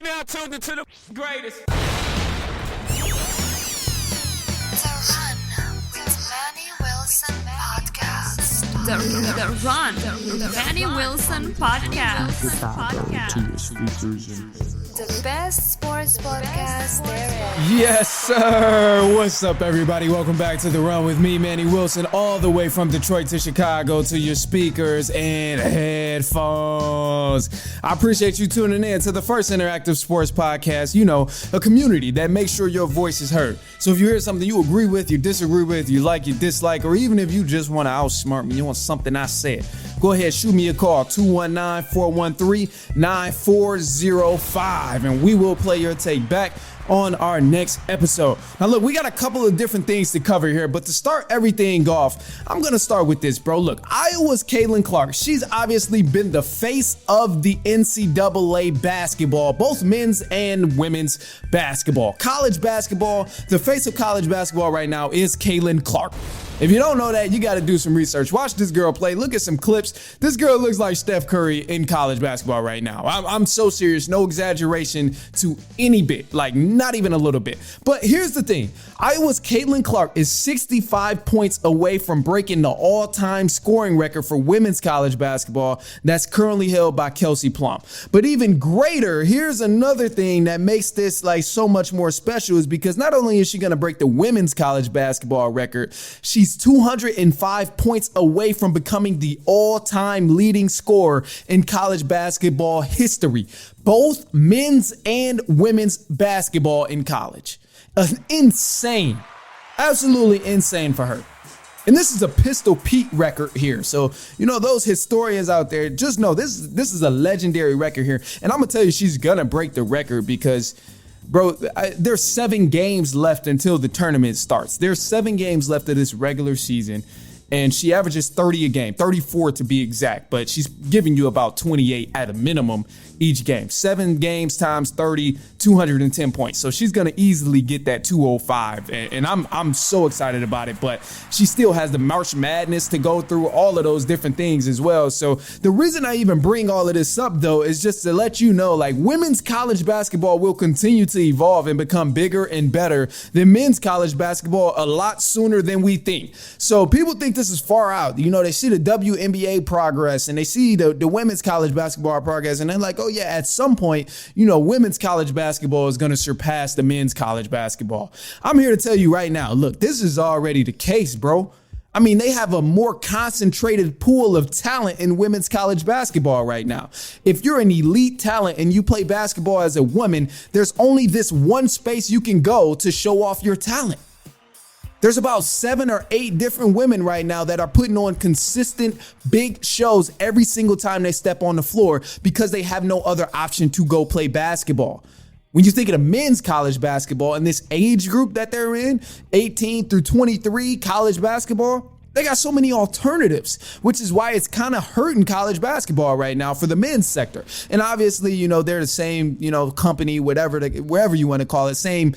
Now tuned into the greatest. The Run with Manny Wilson podcast. The Run with Manny Wilson podcast. The best sports podcast there is. Yes, sir. What's up, everybody? Welcome back to The Run with me, Manny Wilson, all the way from Detroit to Chicago to your speakers and headphones. I appreciate you tuning in to the first interactive sports podcast, a community that makes sure your voice is heard. So if you hear something you agree with, you disagree with, you like, you dislike, or even if you just want to outsmart me, you want something I said, go ahead, shoot me a call, 219-413-9405, and we will play your take back on our next episode. Now, look, we got a couple of different things to cover here, but to start everything off, I'm going to start with this, bro. Look, Iowa's Caitlin Clark, she's obviously been the face of the NCAA basketball, both men's and women's basketball. College basketball, the face of college basketball right now is Caitlin Clark. If you don't know that, you got to do some research. Watch this girl play. Look at some clips. This girl looks like Steph Curry in college basketball right now. I'm so serious. No exaggeration to any bit. Like, not even a little bit. But here's the thing. Iowa's Caitlin Clark is 65 points away from breaking the all-time scoring record for women's college basketball that's currently held by Kelsey Plum. But even greater, here's another thing that makes this like so much more special is because not only is she going to break the women's college basketball record, she's 205 points away from becoming the all-time leading scorer in college basketball history, both men's and women's basketball in college. Insane, absolutely insane for her. And this is a Pistol Pete record here. So, those historians out there, just know this is a legendary record here. And I'm going to tell you, she's going to break the record because, bro, there's 7 games left until the tournament starts. There's 7 games left of this regular season, and she averages 30 a game, 34 to be exact, but she's giving you about 28 at a minimum each game. 7 games times 30, 210 points. So she's going to easily get that 205, and I'm so excited about it, but she still has the March Madness to go through, all of those different things as well. So the reason I even bring all of this up, though, is just to let you know, like, women's college basketball will continue to evolve and become bigger and better than men's college basketball a lot sooner than we think. So people think this is far out. They see the WNBA progress and they see the women's college basketball progress, and they're like, oh yeah, at some point, women's college basketball is going to surpass the men's college basketball. I'm here to tell you right now, look, this is already the case, bro. I mean, they have a more concentrated pool of talent in women's college basketball right now. If you're an elite talent and you play basketball as a woman, there's only this one space you can go to show off your talent. There's about 7 or 8 different women right now that are putting on consistent big shows every single time they step on the floor because they have no other option to go play basketball. When you think of the men's college basketball and this age group that they're in, 18 through 23 college basketball, they got so many alternatives, which is why it's kind of hurting college basketball right now for the men's sector. And obviously, they're the same, company, wherever you want to call it, same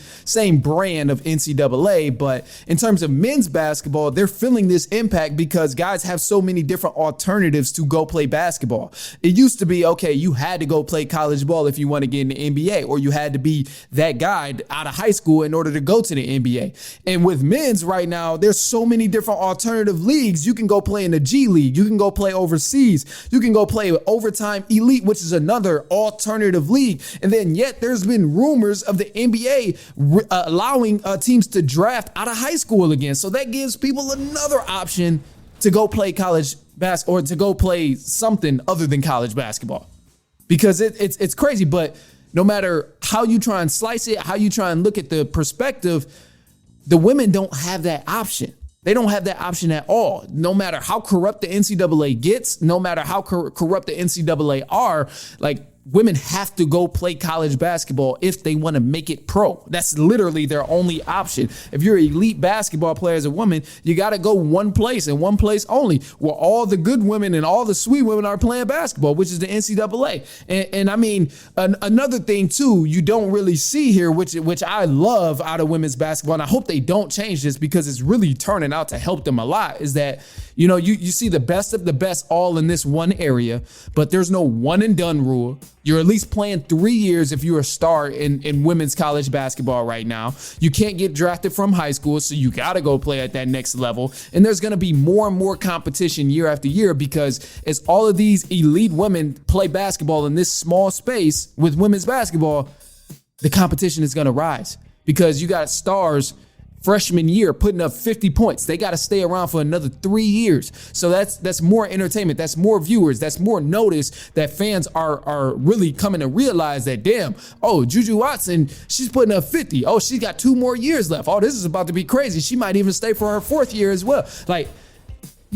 brand of NCAA. But in terms of men's basketball, they're feeling this impact because guys have so many different alternatives to go play basketball. It used to be, okay, you had to go play college ball if you want to get in the NBA, or you had to be that guy out of high school in order to go to the NBA. And with men's right now, there's so many different alternative leagues. You can go play in the G League. You can go play overseas. You can go play Overtime Elite, which is another alternative league. And then yet there's been rumors of the NBA allowing teams to draft out of high school again. So that gives people another option to go play college basketball or to go play something other than college basketball, because it's crazy. But no matter how you try and slice it, how you try and look at the perspective, the women don't have that option. They don't have that option at all. No matter how corrupt the NCAA gets, no matter how corrupt the NCAA are, like, women have to go play college basketball if they want to make it pro. That's literally their only option. If you're an elite basketball player as a woman, you got to go one place and one place only, where all the good women and all the sweet women are playing basketball, which is the NCAA. And I mean, another thing too, you don't really see here, which I love out of women's basketball, and I hope they don't change this because it's really turning out to help them a lot, is that, you see the best of the best all in this one area, but there's no one and done rule. You're at least playing 3 years if you're a star in women's college basketball right now. You can't get drafted from high school, so you got to go play at that next level. And there's going to be more and more competition year after year because as all of these elite women play basketball in this small space with women's basketball, the competition is going to rise because you got stars freshman year putting up 50 points. They got to stay around for another 3 years. So that's more entertainment. That's more viewers. That's more notice that fans are really coming to realize that, damn, oh, Juju Watson, she's putting up 50. Oh, she's got 2 more years left. Oh, this is about to be crazy. She might even stay for her 4th year as well. Like,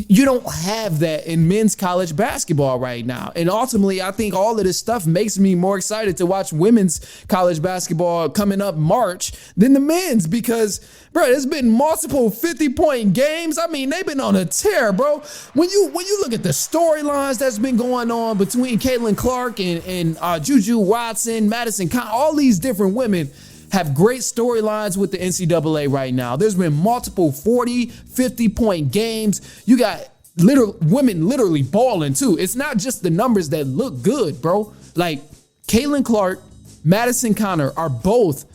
you don't have that in men's college basketball right now. And ultimately, I think all of this stuff makes me more excited to watch women's college basketball coming up March than the men's because, bro, there's been multiple 50-point games. I mean, they've been on a tear, bro. When you look at the storylines that's been going on between Caitlin Clark and Juju Watson, Madison Con, all these different women have great storylines with the NCAA right now. There's been multiple 40, 50-point games. You got women literally balling too. It's not just the numbers that look good, bro. Like Caitlin Clark, Madison Connor are both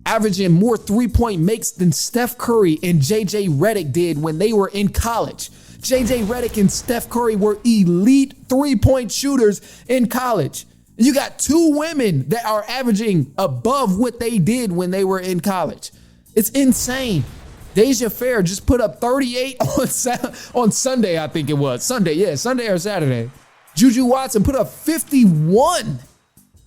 averaging more 3-point makes than Steph Curry and JJ Redick did when they were in college. JJ Redick and Steph Curry were elite 3-point shooters in college. You got 2 women that are averaging above what they did when they were in college. It's insane. Deja Fair just put up 38 on Sunday, I think it was. Sunday or Saturday. Juju Watson put up 51.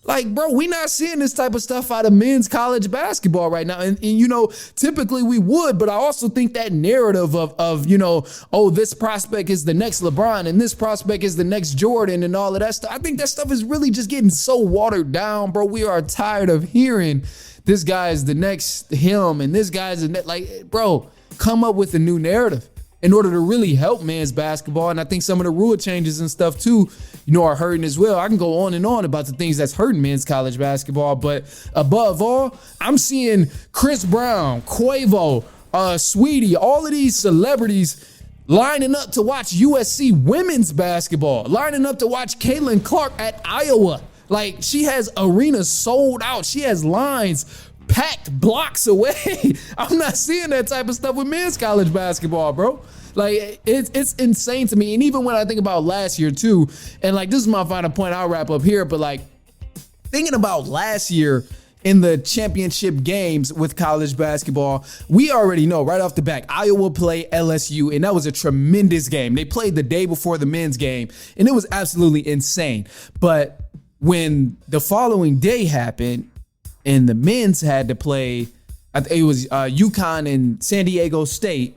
Like, bro, we not seeing this type of stuff out of men's college basketball right now. And you know, typically we would, but I also think that narrative of, you know, oh, this prospect is the next LeBron and this prospect is the next Jordan and all of that stuff. I think that stuff is really just getting so watered down, bro. We are tired of hearing this guy is the next him and this guy's the next, like, bro, come up with a new narrative in order to really help men's basketball. And I think some of the rule changes and stuff too, you know, are hurting as well. I can go on and on about the things that's hurting men's college basketball, but above all, I'm seeing Chris Brown, Quavo, Sweetie, all of these celebrities lining up to watch USC women's basketball, lining up to watch Caitlin Clark at Iowa. Like, she has arenas sold out. She has lines packed blocks away. I'm not seeing that type of stuff with men's college basketball, bro. Like, it's insane to me. And even when I think about last year too, and like, this is my final point, I'll wrap up here, but like, thinking about last year in the championship games with college basketball, we already know right off the bat, Iowa played LSU, and that was a tremendous game. They played the day before the men's game, and it was absolutely insane. But when the following day happened, and the men's had to play, I think it was UConn and San Diego State.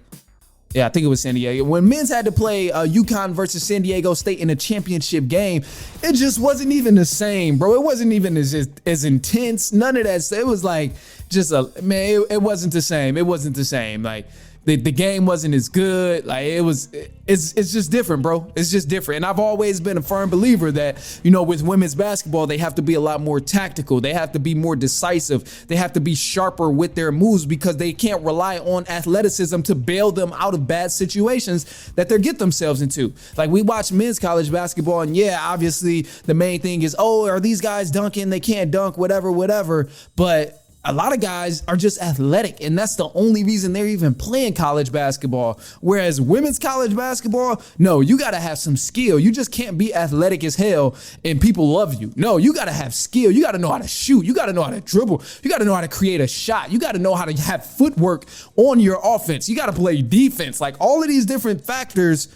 Yeah, I think it was San Diego. When men's had to play UConn versus San Diego State in a championship game, it just wasn't even the same, bro. It wasn't even as intense. None of that. It was like just it wasn't the same. It wasn't the same. Like, the game wasn't as good. Like, it's just different, bro. It's just different. And I've always been a firm believer that, you know, with women's basketball, they have to be a lot more tactical. They have to be more decisive. They have to be sharper with their moves because they can't rely on athleticism to bail them out of bad situations that they get themselves into. Like, we watch men's college basketball, and yeah, obviously the main thing is, oh, are these guys dunking? They can't dunk, whatever. But a lot of guys are just athletic, and that's the only reason they're even playing college basketball. Whereas women's college basketball, no, you got to have some skill. You just can't be athletic as hell and people love you. No, you got to have skill. You got to know how to shoot. You got to know how to dribble. You got to know how to create a shot. You got to know how to have footwork on your offense. You got to play defense. Like, all of these different factors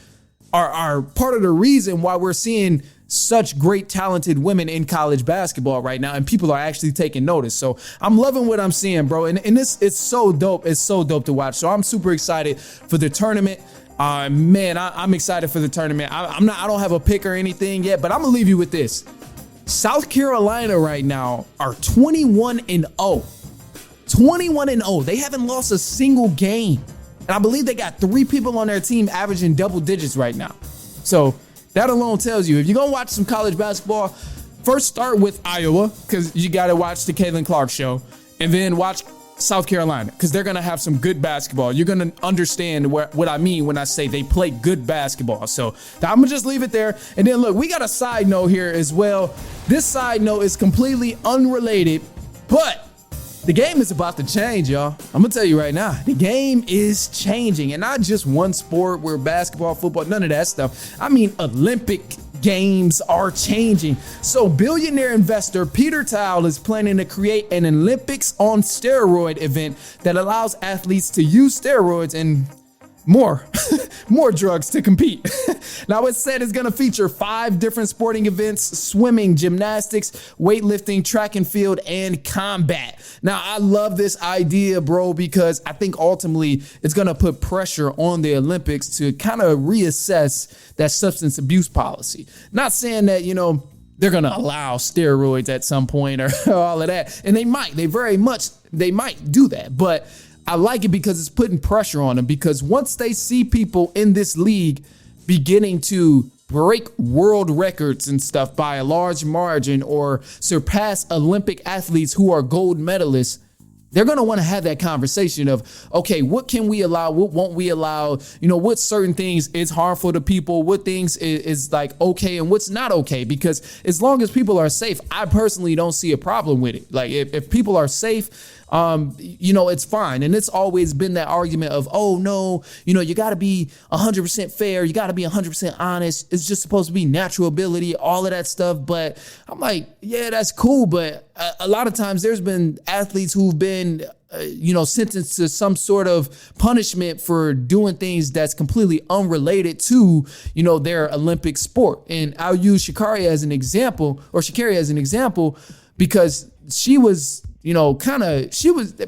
are part of the reason why we're seeing such great talented women in college basketball right now, and people are actually taking notice. So I'm loving what I'm seeing, bro. And it's so dope. It's so dope to watch. So I'm super excited for the tournament. Man, I'm excited for the tournament. I don't have a pick or anything yet, but I'm gonna leave you with this. South Carolina right now are 21-0. 21-0. They haven't lost a single game. And I believe they got 3 people on their team averaging double digits right now. So that alone tells you, if you're going to watch some college basketball, first start with Iowa, because you got to watch the Caitlin Clark show, and then watch South Carolina, because they're going to have some good basketball. You're going to understand what I mean when I say they play good basketball. So I'm going to just leave it there. And then look, we got a side note here as well. This side note is completely unrelated, but the game is about to change, y'all. I'm going to tell you right now, the game is changing. And not just one sport where basketball, football, none of that stuff. I mean, Olympic games are changing. So billionaire investor Peter Thiel is planning to create an Olympics on steroid event that allows athletes to use steroids and more drugs to compete. Now it's said it's going to feature 5 different sporting events: swimming, gymnastics, weightlifting, track and field, and combat. Now I love this idea, bro, because I think ultimately it's going to put pressure on the Olympics to kind of reassess that substance abuse policy. Not saying that, they're going to allow steroids at some point or all of that. And they might do that. But I like it because it's putting pressure on them, because once they see people in this league beginning to break world records and stuff by a large margin or surpass Olympic athletes who are gold medalists, they're going to want to have that conversation of, okay, what can we allow? What won't we allow? What certain things is harmful to people, what things is like okay and what's not okay. Because as long as people are safe, I personally don't see a problem with it. Like if people are safe, it's fine. And it's always been that argument of, oh no, you got to be 100% fair. You got to be 100% honest. It's just supposed to be natural ability, all of that stuff. But I'm like, yeah, that's cool. But a lot of times there's been athletes who've been, sentenced to some sort of punishment for doing things that's completely unrelated to, their Olympic sport. And I'll use Sha'Carri as an example, because she was,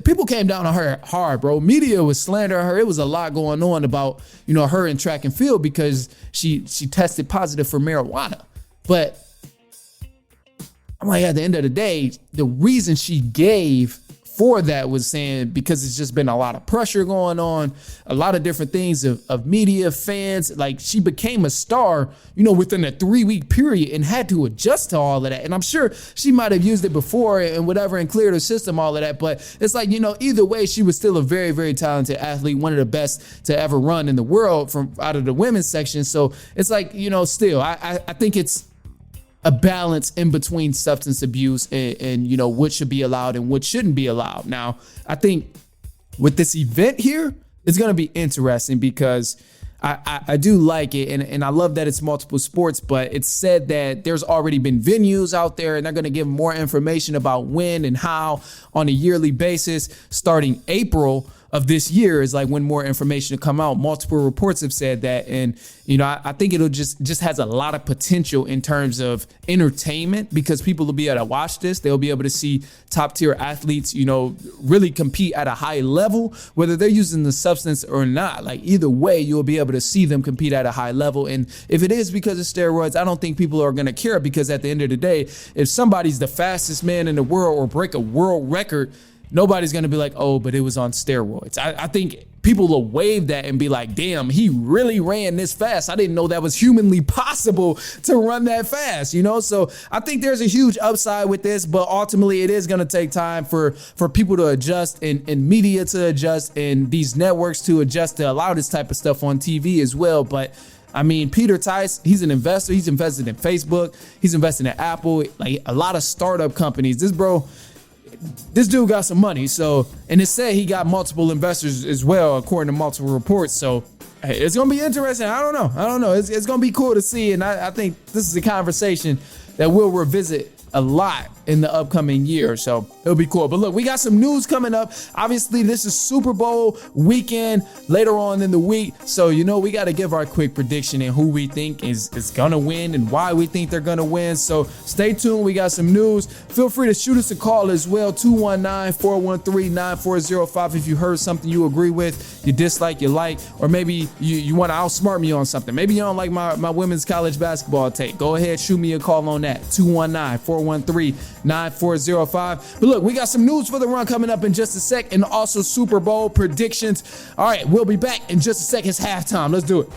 people came down on her hard, bro. Media was slandering her. It was a lot going on about, her in track and field because she tested positive for marijuana. But I'm like, at the end of the day, the reason she gave for that was saying because it's just been a lot of pressure going on, a lot of different things of media, fans. Like, she became a star, within a 3-week period and had to adjust to all of that. And I'm sure she might have used it before and whatever and cleared her system, all of that. But it's like, either way, she was still a very, very talented athlete, one of the best to ever run in the world from out of the women's section. So it's like, still, I think it's a balance in between substance abuse and what should be allowed and what shouldn't be allowed. Now, I think with this event here, it's going to be interesting because I do like it, and I love that it's multiple sports, but it's said that there's already been venues out there, and they're going to give more information about when and how on a yearly basis starting April of this year is like when more information will come out. Multiple reports have said that. And, I think it'll just has a lot of potential in terms of entertainment, because people will be able to watch this. They'll be able to see top tier athletes, really compete at a high level, whether they're using the substance or not. Like, either way, you'll be able to see them compete at a high level. And if it is because of steroids, I don't think people are going to care, because at the end of the day, if somebody's the fastest man in the world or break a world record, nobody's going to be like, oh, but it was on steroids. I think people will wave that and be like, damn, he really ran this fast. I didn't know that was humanly possible to run that fast, So I think there's a huge upside with this, but ultimately it is going to take time for people to adjust and media to adjust and these networks to adjust to allow this type of stuff on TV as well. But I mean, Peter Thiel, he's an investor. He's invested in Facebook. He's invested in Apple, like a lot of startup companies. This dude got some money. So, and it said he got multiple investors as well, according to multiple reports. So hey, it's going to be interesting. I don't know. It's going to be cool to see. And I think this is a conversation that we'll revisit a lot in the upcoming year. So it'll be cool. But look, we got some news coming up. Obviously, this is Super Bowl weekend later on in the week. So, we got to give our quick prediction and who we think is going to win and why we think they're going to win. So stay tuned. We got some news. Feel free to shoot us a call as well. 219-413-9405. If you heard something you agree with, you dislike, you like, or maybe you want to outsmart me on something. Maybe you don't like my women's college basketball take. Go ahead, shoot me a call on that. 219-413-9405. But look, we got some news for the run coming up in just a sec, and also Super Bowl predictions. All right, we'll be back in just a sec. It's halftime. Let's do it.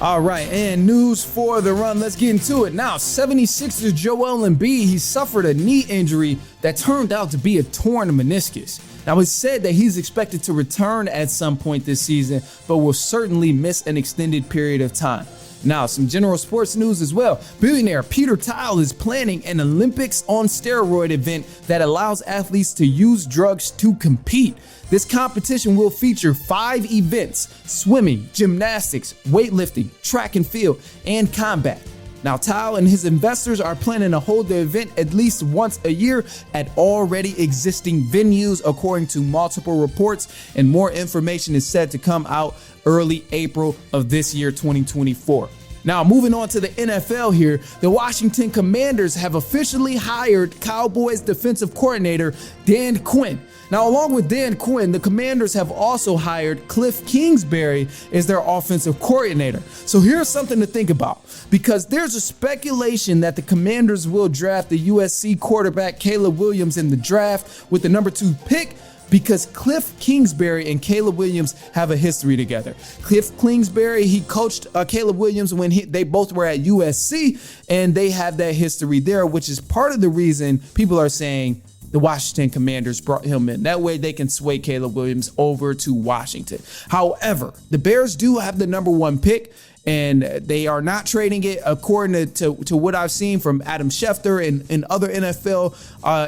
All right, and news for the run. Let's get into it. Now, 76ers Joel Embiid, he suffered a knee injury that turned out to be a torn meniscus. Now, it's said that he's expected to return at some point this season, but will certainly miss an extended period of time. Now, some general sports news as well. Billionaire Peter Thiel is planning an Olympics on steroid event that allows athletes to use drugs to compete. This competition will feature 5 events: swimming, gymnastics, weightlifting, track and field, and combat. Now, Thiel and his investors are planning to hold the event at least once a year at already existing venues, according to multiple reports, and more information is said to come out early April of this year, 2024. Now, moving on to the NFL here, the Washington Commanders have officially hired Cowboys defensive coordinator Dan Quinn. Now, along with Dan Quinn, the Commanders have also hired Cliff Kingsbury as their offensive coordinator. So here's something to think about, because there's a speculation that the Commanders will draft the USC quarterback Caleb Williams in the draft with the number 2 pick, because Cliff Kingsbury and Caleb Williams have a history together. Cliff Kingsbury, he coached Caleb Williams when they both were at USC, and they have that history there, which is part of the reason people are saying the Washington Commanders brought him in. That way they can sway Caleb Williams over to Washington. However, the Bears do have the number 1 pick, and they are not trading it, according to what I've seen from Adam Schefter and other NFL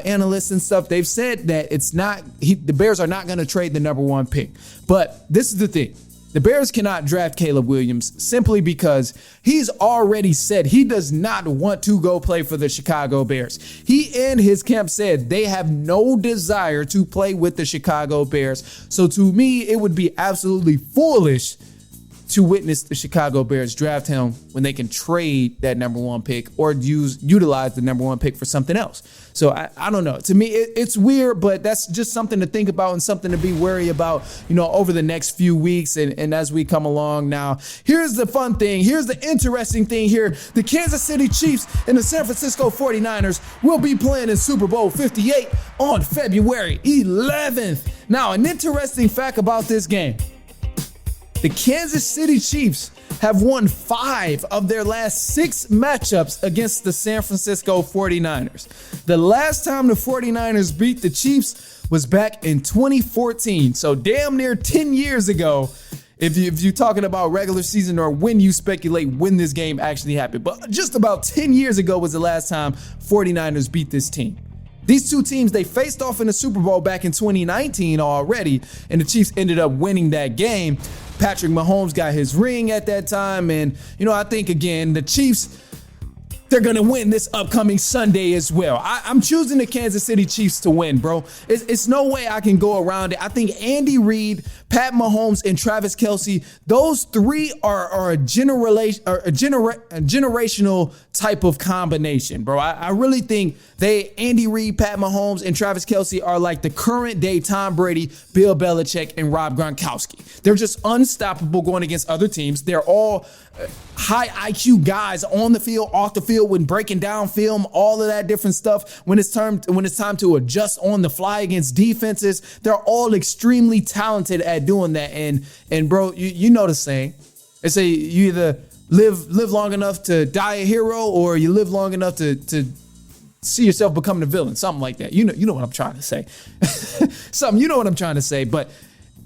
analysts and stuff. They've said that the Bears are not going to trade the number 1 pick. But this is the thing. The Bears cannot draft Caleb Williams simply because he's already said he does not want to go play for the Chicago Bears. He and his camp said they have no desire to play with the Chicago Bears. So to me, it would be absolutely foolish to witness the Chicago Bears draft him when they can trade that number 1 pick or utilize the number 1 pick for something else. So I don't know. To me, it's weird, but that's just something to think about and something to be wary about, over the next few weeks and as we come along. Now, here's the fun thing. Here's the interesting thing here. The Kansas City Chiefs and the San Francisco 49ers will be playing in Super Bowl 58 on February 11th. Now, an interesting fact about this game. The Kansas City Chiefs have won 5 of their last 6 matchups against the San Francisco 49ers. The last time the 49ers beat the Chiefs was back in 2014. So damn near 10 years ago, if you're talking about regular season or when you speculate when this game actually happened. But just about 10 years ago was the last time 49ers beat this team. These two teams, they faced off in the Super Bowl back in 2019 already, and the Chiefs ended up winning that game. Patrick Mahomes got his ring at that time, and, I think, again, the Chiefs, they're going to win this upcoming Sunday as well. I'm choosing the Kansas City Chiefs to win, bro. It's no way I can go around it. I think Andy Reid, Pat Mahomes, and Travis Kelce, those 3 are a generational type of combination, bro. I really think Andy Reid, Pat Mahomes, and Travis Kelce are like the current day Tom Brady, Bill Belichick, and Rob Gronkowski. They're just unstoppable going against other teams. They're all high IQ guys on the field, off the field, when breaking down film, all of that different stuff. When it's time to adjust on the fly against defenses, they're all extremely talented at doing that. And bro, you know the saying. They say you either live long enough to die a hero, or you live long enough to see yourself becoming a villain, something like that. You know what I'm trying to say. You know what I'm trying to say. But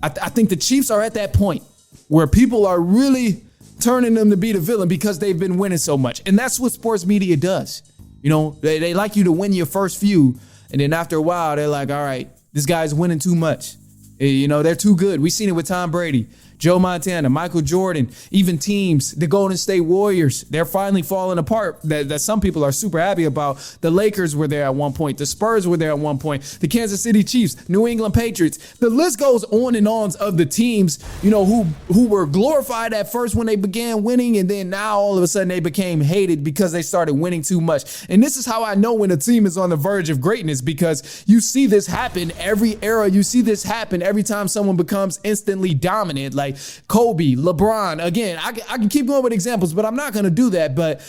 I think the Chiefs are at that point where people are really turning them to be the villain because they've been winning so much. And that's what sports media does. They like you to win your first few, and then after a while, they're like, all right, this guy's winning too much. They're too good. We've seen it with Tom Brady, Joe Montana, Michael Jordan, even teams, the Golden State Warriors, they're finally falling apart that some people are super happy about. The Lakers were there at one point. The Spurs were there at one point. The Kansas City Chiefs, New England Patriots. The list goes on and on of the teams, who were glorified at first when they began winning, and then now all of a sudden they became hated because they started winning too much. And this is how I know when a team is on the verge of greatness, because you see this happen every era. You see this happen every time someone becomes instantly dominant. Like Kobe, LeBron. Again, I can keep going with examples, but I'm not going to do that. But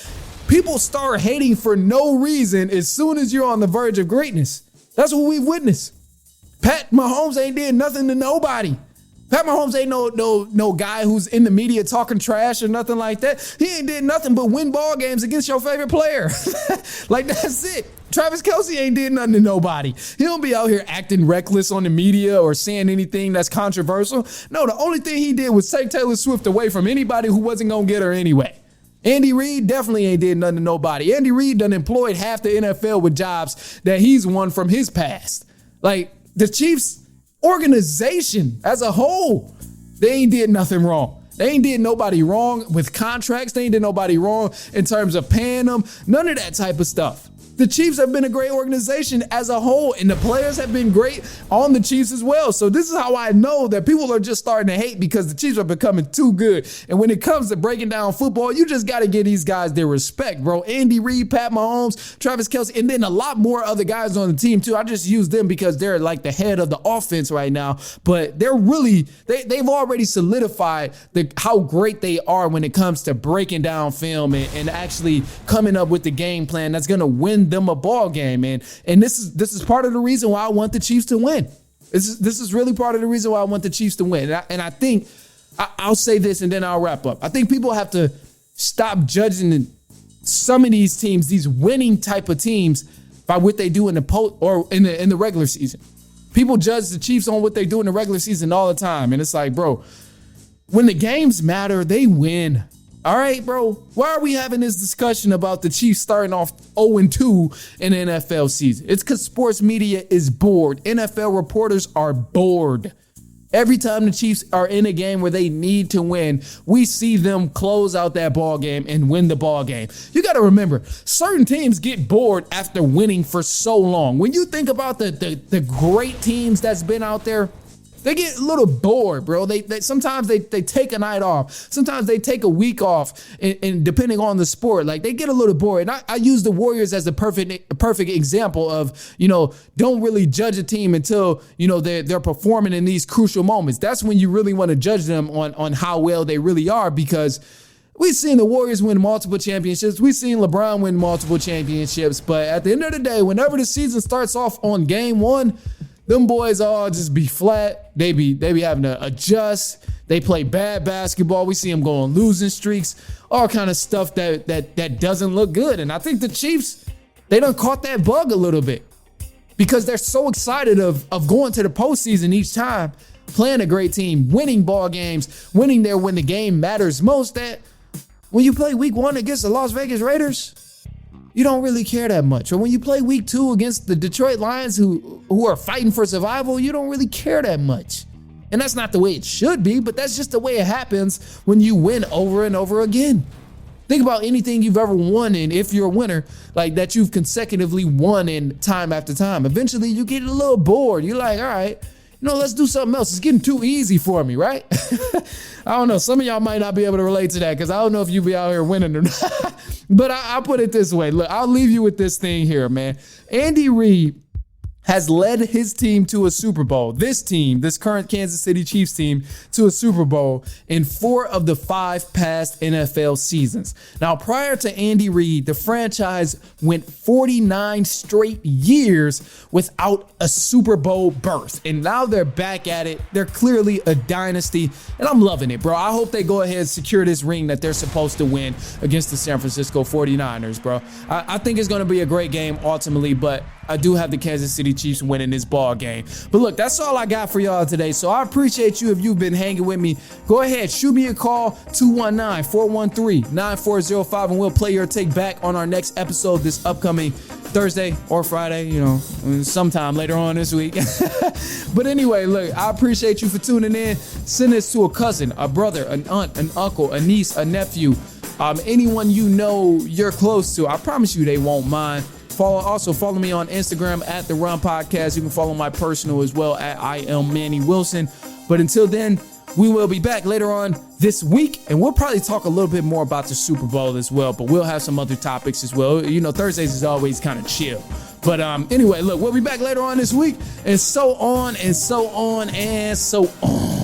people start hating for no reason as soon as you're on the verge of greatness. That's what we've witnessed. Pat Mahomes ain't did nothing to nobody. Pat Mahomes ain't no guy who's in the media talking trash or nothing like that. He ain't did nothing but win ball games against your favorite player. Like, that's it. Travis Kelce ain't did nothing to nobody. He don't be out here acting reckless on the media or saying anything that's controversial. No, the only thing he did was take Taylor Swift away from anybody who wasn't going to get her anyway. Andy Reid definitely ain't did nothing to nobody. Andy Reid done employed half the NFL with jobs that he's won from his past. Like, the Chiefs organization as a whole, they ain't did nothing wrong. They ain't did nobody wrong with contracts. They ain't did nobody wrong in terms of paying them. None of that type of stuff. The Chiefs have been a great organization as a whole, and the players have been great on the Chiefs as well. So this is how I know that people are just starting to hate because the Chiefs are becoming too good. And when it comes to breaking down football, you just got to give these guys their respect, bro. Andy Reid, Pat Mahomes, Travis Kelce, and then a lot more other guys on the team too. I just use them because they're like the head of the offense right now. But they're really, they've already solidified how great they are when it comes to breaking down film and actually coming up with the game plan that's going to win them a ball game, man. And this is part of the reason why I want the Chiefs to win. This is really part of the reason why I want the Chiefs to win. And I think I'll say this and then I'll wrap up. I think people have to stop judging some of these teams, these winning type of teams, by what they do in the post or in the regular season. People judge the Chiefs on what they do in the regular season all the time, and it's like, bro, when the games matter, they win. All right, bro, why are we having this discussion about the Chiefs starting off 0-2 in the NFL season? It's because sports media is bored. NFL reporters are bored. Every time the Chiefs are in a game where they need to win, we see them close out that ball game and win the ball game. You got to remember, certain teams get bored after winning for so long. When you think about the great teams that's been out there, they get a little bored, bro. They sometimes they take a night off. Sometimes they take a week off, and depending on the sport, like they get a little bored. And I use the Warriors as a perfect example of, don't really judge a team until, they're performing in these crucial moments. That's when you really want to judge them on how well they really are, because we've seen the Warriors win multiple championships. We've seen LeBron win multiple championships. But at the end of the day, whenever the season starts off on game one, them boys all just be flat. They be having to adjust. They play bad basketball. We see them go on losing streaks, all kind of stuff that doesn't look good. And I think the Chiefs, they done caught that bug a little bit because they're so excited of going to the postseason each time, playing a great team, winning ball games, winning there when the game matters most, that when you play week one against the Las Vegas Raiders, you don't really care that much. Or when you play week two against the Detroit Lions who are fighting for survival, you don't really care that much. And that's not the way it should be, but that's just the way it happens when you win over and over again. Think about anything you've ever won in, if you're a winner, like that you've consecutively won in time after time. Eventually you get a little bored. You're like, all right, let's do something else. It's getting too easy for me, right? I don't know. Some of y'all might not be able to relate to that because I don't know if you be out here winning or not. But I'll put it this way. Look, I'll leave you with this thing here, man. Andy Reid has led his team to a Super Bowl. This current Kansas City Chiefs team, to a Super Bowl in 4 of the 5 past NFL seasons. Now, prior to Andy Reid, the franchise went 49 straight years without a Super Bowl berth. And now they're back at it. They're clearly a dynasty, and I'm loving it, bro. I hope they go ahead and secure this ring that they're supposed to win against the San Francisco 49ers, bro. I think it's going to be a great game ultimately, but I do have the Kansas City Chiefs winning this ball game. But look, that's all I got for y'all today. So I appreciate you if you've been hanging with me. Go ahead, shoot me a call, 219-413-9405, and we'll play your take back on our next episode this upcoming Thursday or Friday, sometime later on this week. But anyway, look, I appreciate you for tuning in. Send this to a cousin, a brother, an aunt, an uncle, a niece, a nephew, anyone you're close to. I promise you they won't mind. Follow me on Instagram at The Run Podcast. You can follow my personal as well at I am Manny Wilson. But until then, we will be back later on this week, and we'll probably talk a little bit more about the Super Bowl as well, but we'll have some other topics as well. Thursdays is always kind of chill. But anyway, look, we'll be back later on this week, and so on and so on and so on.